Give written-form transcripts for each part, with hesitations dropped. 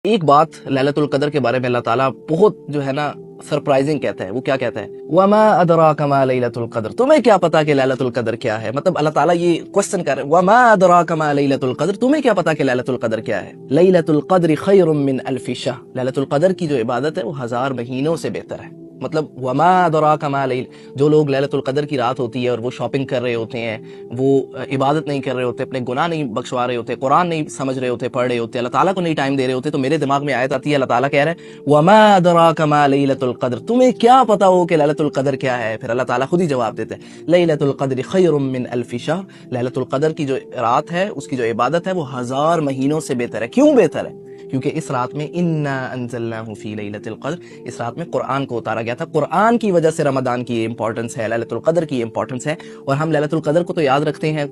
ایک بات لیلۃ القدر کے بارے میں اللہ تعالیٰ بہت جو ہے نا سرپرائزنگ کہتا ہے. وہ کیا کہتا ہے؟ وَمَا أَدْرَاكَ مَا لَيْلَةُ الْقَدْرِ. تمہیں کیا پتا کہ لیلۃ القدر کیا ہے؟ مطلب اللہ تعالیٰ یہ کوسچن کر رہے ہیں وَمَا أَدْرَاكَ مَا لَيْلَةُ الْقَدْرِ. تمہیں کیا پتا کہ لیلۃ القدر کیا ہے؟ لیلۃ القدر خیر من الف شہر. لیلۃ القدر کی جو عبادت ہے وہ 1000 مہینوں سے بہتر ہے. مطلب وما ادراک ما لیل، جو لوگ لیلۃ القدر کی رات ہوتی ہے اور وہ شاپنگ کر رہے ہوتے ہیں، وہ عبادت نہیں کر رہے ہوتے، اپنے گناہ نہیں بخشوا رہے ہوتے، قرآن نہیں سمجھ رہے ہوتے، پڑھ رہے ہوتے، اللہ تعالیٰ کو نہیں ٹائم دے رہے ہوتے، تو میرے دماغ میں آیت آتی ہے، اللہ تعالیٰ کہہ رہے ہیں وما ادراک ما لیلۃ القدر. تمہیں کیا پتا ہو کہ لیلۃ القدر کیا ہے؟ پھر اللہ تعالیٰ خود ہی جواب دیتے ہیں لیلۃ القدر خیر من الف شہر. لیلۃ القدر کی جو رات ہے، اس کی جو عبادت ہے وہ 1000 مہینوں سے بہتر ہے. کیوں بہتر ہے؟ کیونکہ اس رات میں انا انزلناہ فی لیلۃ القدر، اس رات میں قرآن کو اتارا گیا تھا. قرآن کی وجہ سے رمضان کی امپورٹنس ہے، لیلۃ القدر کی امپورٹنس ہے. اور ہم لیلۃ القدر کو تو یاد رکھتے ہیں،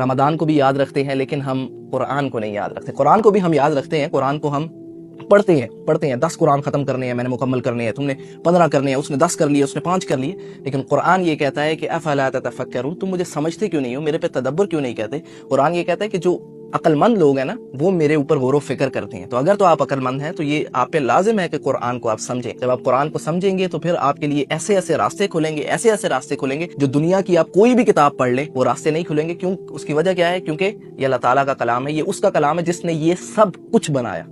رمضان کو بھی یاد رکھتے ہیں، لیکن ہم قرآن کو نہیں یاد رکھتے. قرآن کو بھی ہم یاد رکھتے ہیں، قرآن کو ہم پڑھتے ہیں 10 قرآن ختم کرنے ہیں، میں نے مکمل کرنے ہیں، تم نے 15 کرنے ہیں، اس نے 10 کر لیے، اس نے 5 کر لیے. لیکن قرآن یہ کہتا ہے کہ افلا تتفکرون، تم مجھے سمجھتے کیوں نہیں ہو، میرے پہ تدبر کیوں نہیں کہتے. قرآن یہ کہتا ہے کہ جو عقل مند لوگ ہیں نا وہ میرے اوپر غور و فکر کرتے ہیں. تو اگر تو آپ عقل مند ہیں تو یہ آپ پہ لازم ہے کہ قرآن کو آپ سمجھیں. جب آپ قرآن کو سمجھیں گے تو پھر آپ کے لیے ایسے ایسے راستے کھلیں گے، ایسے ایسے راستے کھلیں گے جو دنیا کی آپ کوئی بھی کتاب پڑھ لیں وہ راستے نہیں کھلیں گے. کیوں؟ اس کی وجہ کیا ہے؟ کیونکہ یہ اللہ تعالیٰ کا کلام ہے، یہ اس کا کلام ہے جس نے یہ سب کچھ بنایا.